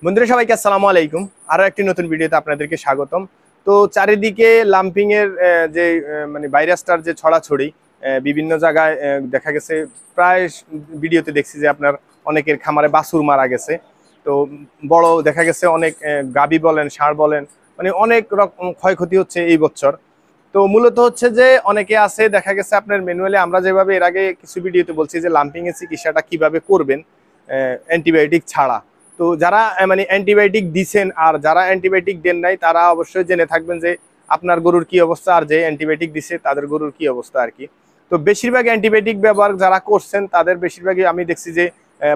বন্ধুরা সবাইকে আসসালামু আলাইকুম। আরো একটি নতুন ভিডিওতে আপনাদেরকে স্বাগতম। তো চারিদিকে লাম্পিং এর যে মানে ভাইরাসটার যে ছড়াছড়ি বিভিন্ন জায়গায় দেখা গেছে, প্রায় ভিডিওতে দেখছি যে আপনার অনেকের খামারে বাছুর মারা গেছে। তো বড় দেখা গেছে অনেক গাবি বলেন, ষাঁড় বলেন, মানে অনেক রকম ক্ষয়ক্ষতি হচ্ছে এই বছর। তো মূলত হচ্ছে যে অনেকে আছে দেখা গেছে আপনার ম্যানুয়ালি, আমরা যেভাবে এর আগে কিছু ভিডিওতে বলছি যে লাম্পিং এর চিকিৎসাটা কিভাবে করবেন অ্যান্টিবায়োটিক ছাড়া। তো যারা মানে অ্যান্টিবায়োটিক দিছেন আর যারা অ্যান্টিবায়োটিক দেন নাই তারা অবশ্যই জেনে থাকবেন যে আপনার গরুর কি অবস্থা আর যে অ্যান্টিবায়োটিক দিছে তাদের গরুর কি অবস্থা আর কি। তো বেশিরভাগ অ্যান্টিবায়োটিক ব্যবহার যারা করছেন তাদের বেশিরভাগই আমি দেখছি যে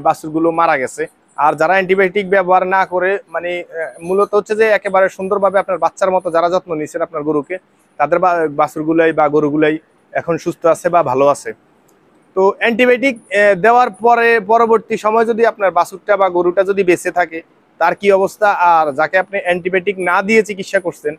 বাছুরগুলো মারা গেছে। আর যারা অ্যান্টিবায়োটিক ব্যবহার না করে মানে মূলত হচ্ছে যে একেবারে সুন্দরভাবে আপনার বাচ্চার মতো যারা যত্ন নিয়েছেন আপনার গরুকে, তাদের বাছুরগুলাই বা গরুগুলাই এখন সুস্থ আছে বা ভালো আছে। তো অ্যান্টিবায়োটিক দেওয়ার পরে পরবর্তী সময় যদি আপনার বাছুরটা বা গরুটা যদি বেঁচে থাকে তার কি অবস্থা, আর যাকে আপনি অ্যান্টিবায়োটিক না দিয়ে চিকিৎসা করছেন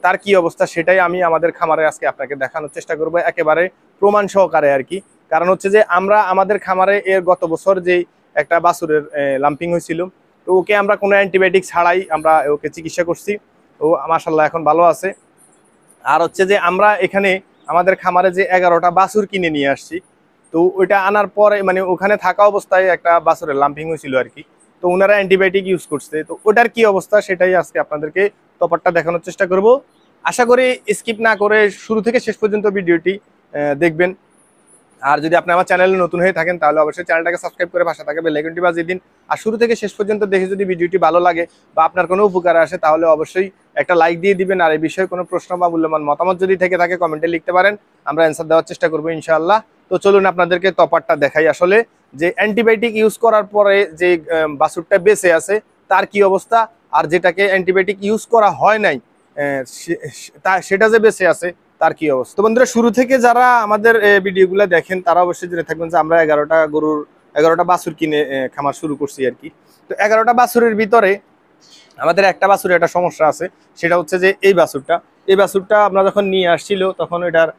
তার কি অবস্থা, সেটাই আমি আমাদের খামারে আজকে আপনাকে দেখানোর চেষ্টা করবো একেবারে প্রমাণ সহকারে আর কি। কারণ হচ্ছে যে আমরা আমাদের খামারে এর গত বছর যেই একটা বাছুরের লাম্পিং হয়েছিল, তো ওকে আমরা কোনো অ্যান্টিবায়োটিক ছাড়াই আমরা ওকে চিকিৎসা করছি। ও মাশাআল্লাহ এখন ভালো আছে। আর হচ্ছে যে আমরা এখানে আমাদের খামারে যে 11টা বাছুর কিনে নিয়ে আসছি, তো ওইটা আনার পরে মানে ওখানে থাকা অবস্থায় একটা বাছুরের লাম্পিং হয়েছিল আর কি। তো ওনারা অ্যান্টিবায়োটিক ইউজ করছে, তো ওটার কি অবস্থা সেটাই আজকে আপনাদেরকে তফাৎটা দেখানোর চেষ্টা করব। আশা করি স্কিপ না করে শুরু থেকে শেষ পর্যন্ত ভিডিওটি দেখবেন। আর যদি আপনি আমার চ্যানেলে নতুন হয়ে থাকেন তাহলে অবশ্যই চ্যানেলটাকে সাবস্ক্রাইব করে পাশে থাকা বেল আইকনটি বাজিয়ে দিন। আর শুরু থেকে শেষ পর্যন্ত দেখে যদি ভিডিওটি ভালো লাগে বা আপনার কোনো উপকারে আসে তাহলে অবশ্যই একটা লাইক দিয়ে দিবেন। আর এই বিষয়ে কোনো প্রশ্ন বা মূল্যবান মতামত যদি থেকে থাকে কমেন্টে লিখতে পারেন, আমরা অ্যান্সার দেওয়ার চেষ্টা করবো ইনশাআল্লাহ। তো চলুন আপনাদেরকে তফাৎটা দেখাই আসলে যে অ্যান্টিবায়োটিক ইউজ করার পরে যে বাছুরটা বেঁচে আছে তার কি অবস্থা, আর যেটাকে অ্যান্টিবায়োটিক ইউজ করা হয় নাই সেটা যে বেঁচে আছে তার কি অবস্থা। তো বন্ধুরা শুরু থেকে যারা আমাদের ভিডিওগুলো দেখেন তারা অবশ্যই জেনে থাকবেন যে আমরা 11টা বাছুর কিনে খামার শুরু করছি আর কি। তো 11টা বাছুরের ভিতরে আমাদের একটা বাছুরের একটা সমস্যা আছে, সেটা হচ্ছে যে এই বাছুরটা আমরা যখন নিয়ে আসছিল তখন ওটার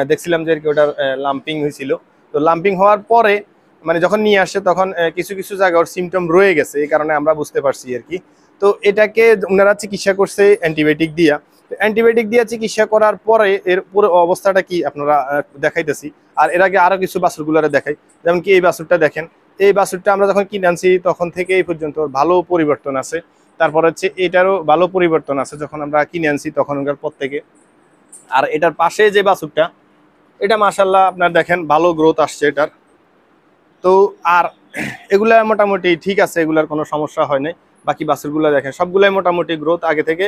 দেখছিলাম যে ওটার লাম্পিং হয়েছিল। তো লাম্পিং হওয়ার পরে মানে যখন নিয়ে আসছে তখন কিছু কিছু জায়গায় ওর সিমটম রয়ে গেছে, এই কারণে আমরা বুঝতে পারছি আর কি। তো এটাকে ওনারা চিকিৎসা করছে অ্যান্টিবায়োটিক দিয়া। অ্যান্টিবায়োটিক দিয়ে চিকিৎসা করার পরে এর পুরো অবস্থাটা কি আপনারা দেখাইতেছি। আর এর আগে আরো কিছু বাছুরগুলোরে দেখাই, যেমন কি এই বাছুরটা দেখেন। এই বাছুরটা আমরা যখন কিনে আনছি তখন থেকে এই পর্যন্ত ভালো পরিবর্তন আছে। তারপর হচ্ছে এটারও ভালো পরিবর্তন আছে যখন আমরা কিনে আনছি তখনকার পর থেকে। আর এটার পাশে যে বাছুরটা, এটা মাশাআল্লাহ আপনার দেখেন ভালো গ্রোথ আসছে এটার। তো আর এগুলা মোটামুটি ঠিক আছে, এগুলার কোনো সমস্যা হয় নাই। বাকি বাছুরগুলো দেখেন সবগুলাই মোটামুটি গ্রোথ আগে থেকে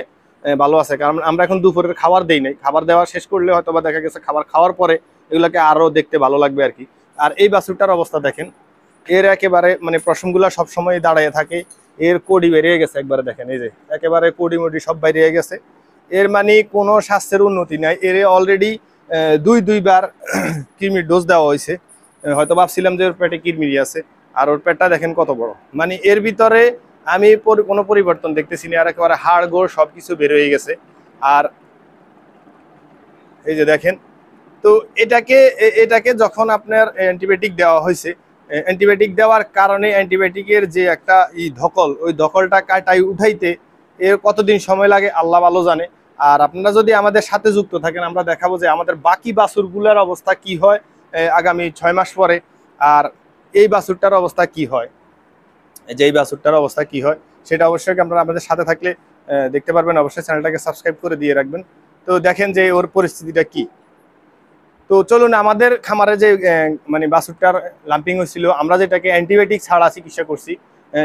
ভালো আছে। কারণ আমরা এখন দুপুরের খাবার দেই নাই, খাবার দেওয়া শেষ করলে হয়তো বা দেখা গেছে খাবার খাওয়ার পরে এগুলাকে আরো দেখতে ভালো লাগবে আর কি। আর এই বাছুরটার অবস্থা দেখেন, এর একেবারে মানে পশমগুলা সবসময় দাঁড়িয়ে থাকে। এর কোডি বেরিয়ে গেছে একবারে দেখেন, এই যে একেবারে কোডি মোডি সব বেরিয়ে গেছে। এর মানে কোনো স্বাস্থ্যের উন্নতি নাই। এর অলরেডি দুইবার কৃমির ডোজ দেওয়া হয়েছে। হয়তো ভাবছিলাম যে ওর পেটে কিরমিরি আছে, আর ওর পেটটা দেখেন কত বড়। মানে এর ভিতরে আমি কোনো পরিবর্তন দেখতেছি না, আর একেবারে হাড় গোড় সবকিছু বের হয়ে গেছে। আর এই যে দেখেন, তো এটাকে এটাকে যখন আপনার অ্যান্টিবায়োটিক দেওয়া হয়েছে, অ্যান্টিবায়োটিক দেওয়ার কারণে অ্যান্টিবায়োটিকের যে একটা ধকল, ওই ধকলটা কাটাই উঠাইতে এর কতদিন সময় লাগে আল্লাহ ভালো জানে। আর আপনারা যদি আমাদের সাথে যুক্ত থাকেন আমরা দেখাবো যে আমাদের বাকি বাছুরগুলোর অবস্থা কি হয় আগামী 6 মাস পরে, আর এই বাছুরটার অবস্থা কি হয়, যেই বাছুরটার অবস্থা কি হয় সেটা অবশ্যই আপনারা আমাদের সাথে থাকলে দেখতে পারবেন। অবশ্যই চ্যানেলটাকে সাবস্ক্রাইব করে দিয়ে রাখবেন। তো দেখেন যে ওর পরিস্থিতিটা কি। তো চলুন আমাদের খামারে যে মানে বাছুরটার লাম্পিং হয়েছিল, আমরা যেটাকে অ্যান্টিবায়োটিক ছাড়া চিকিৎসা করছি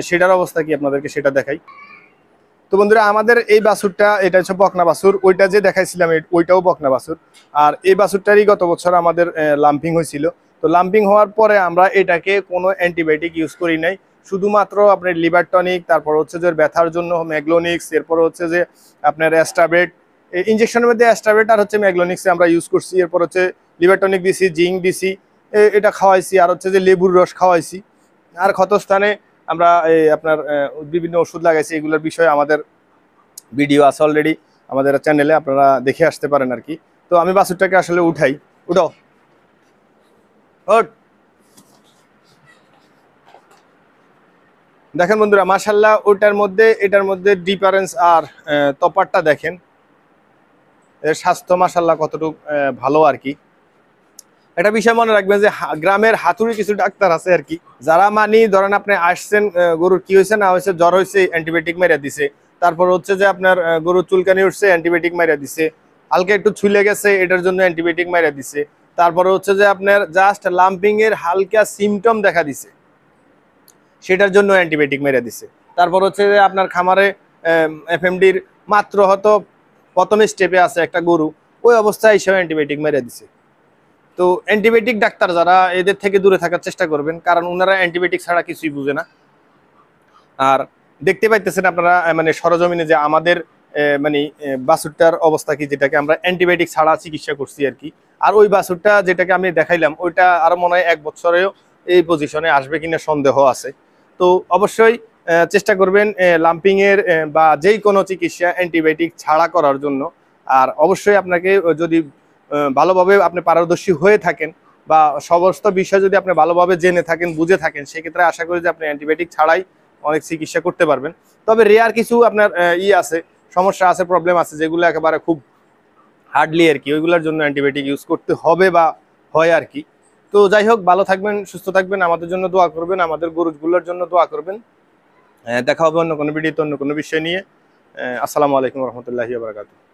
সেটার অবস্থা কি আপনাদেরকে সেটা দেখাই। তো বন্ধুরা আমাদের এই বাছুরটা, এটা হচ্ছে বকনা বাছুর, ওইটা যে দেখাইছিলাম ওইটাও বকনা বাছুর। আর এই বাছুরটারই গত বছর আমাদের লাম্পিং হয়েছিল। তো লাম্পিং হওয়ার পরে আমরা এটাকে কোনো অ্যান্টিবায়োটিক ইউজ করি নাই, শুধুমাত্র আপনার লিভার টনিক, তারপর হচ্ছে যে ব্যথার জন্য ম্যাগলোনিক্স, এরপর হচ্ছে যে আপনার অ্যাস্টাবেট, ইঞ্জেকশনের মধ্যে অ্যাস্টাবেট আর হচ্ছে ম্যাগলোনিক্স আমরা ইউজ করছি। এরপর হচ্ছে লিভার টনিক দিছি, জিঙ্ক দিছি, এটা খাওয়াইছি, আর হচ্ছে যে লেবুর রস খাওয়াইছি। আর ক্ষতস্থানে আমরা আপনার বিভিন্ন ওষুধ লাগাইছি। এগুলোর বিষয়ে আমাদের ভিডিও আছে অলরেডি আমাদের চ্যানেলে, আপনারা দেখে আসতে পারেন আর কি। তো আমি বাছুরটাকে আসলে উঠাই, উঠাও ওঠ। দেখেন বন্ধুরা, মাশাআল্লাহ ওটার মধ্যে এটার মধ্যে ডিফারেন্স আর তফাৎটা দেখেন, এর স্বাস্থ্য মাশাআল্লাহ কতটুকু ভালো আর কি। একটা বিষয় মনে রাখবেন যে গ্রামের হাতুড়ি কিছু ডাক্তার আছে আর কি, যারা মানি ধরেন আপনি আসছেন, গরুর কি হয়েছে না হয়েছে, জ্বর হয়েছে অ্যান্টিবায়োটিক মেরে দিছে, তারপর হচ্ছে যে আপনার গরুর চুলকানি উঠছে অ্যান্টিবায়োটিক মেরে দিছে, হালকা একটু ছুলে গেছে এটার জন্য অ্যান্টিবায়োটিক মেরে দিছে, তারপরে হচ্ছে যে আপনার জাস্ট লাম্পিং এর হালকা সিমটম দেখা দিছে সেটার জন্য অ্যান্টিবায়োটিক মেরে দিছে, তারপর হচ্ছে যে আপনার খামারে এফএমডির মাত্র হয়তো প্রথম স্টেপে আছে একটা গরু, ওই অবস্থায় হিসেবে অ্যান্টিবায়োটিক মেরে দিছে। তো অ্যান্টিবায়োটিক ডাক্তার যারা, এদের থেকে দূরে থাকার চেষ্টা করবেন, কারণ ওনারা অ্যান্টিবায়োটিক ছাড়া কিছুই বুঝে না। আর দেখতে পাইতেছেন আপনারা মানে সরজমিনে যে আমাদের মানে বাছুরটার অবস্থা কি, যেটাকে আমরা অ্যান্টিবায়োটিক ছাড়া চিকিৎসা করছি আর কি। আর ওই বাছুরটা যেটাকে আমি দেখাইলাম ওইটা আরো মনে হয় 1 বছরেও এই পজিশনে আসবে কিনা সন্দেহ আছে। তো অবশ্যই চেষ্টা করবেন লাম্পিং এর বা যেই কোনো চিকিৎসা অ্যান্টিবায়োটিক ছাড়া করার জন্য। আর অবশ্যই আপনাকে যদি ভালোভাবে আপনি পারদর্শী হয়ে থাকেন বা সমস্ত বিষয় যদি আপনি ভালোভাবে জেনে থাকেন, বুঝে থাকেন, সেক্ষেত্রে আশা করি যে আপনি অ্যান্টিবায়োটিক ছাড়াই অনেক চিকিৎসা করতে পারবেন। তবে রেয়ার কিছু আপনার আছে, সমস্যা আছে, প্রবলেম আছে, যেগুলো একেবারে খুব হার্ডলি আর কি, ওইগুলোর জন্য অ্যান্টিবায়োটিক ইউজ করতে হবে বা হয় আর কি। তো যাই হোক, ভালো থাকবেন, সুস্থ থাকবেন, আমাদের জন্য দোয়া করবেন, আমাদের গরুগুলোর জন্য দোয়া করবেন। দেখা হবে অন্য কোনো ভিডিওতে অন্য কোনো বিষয় নিয়ে। আসসালামু আলাইকুম রহমতুল্লাহি ওয়া বারাকাতুহু।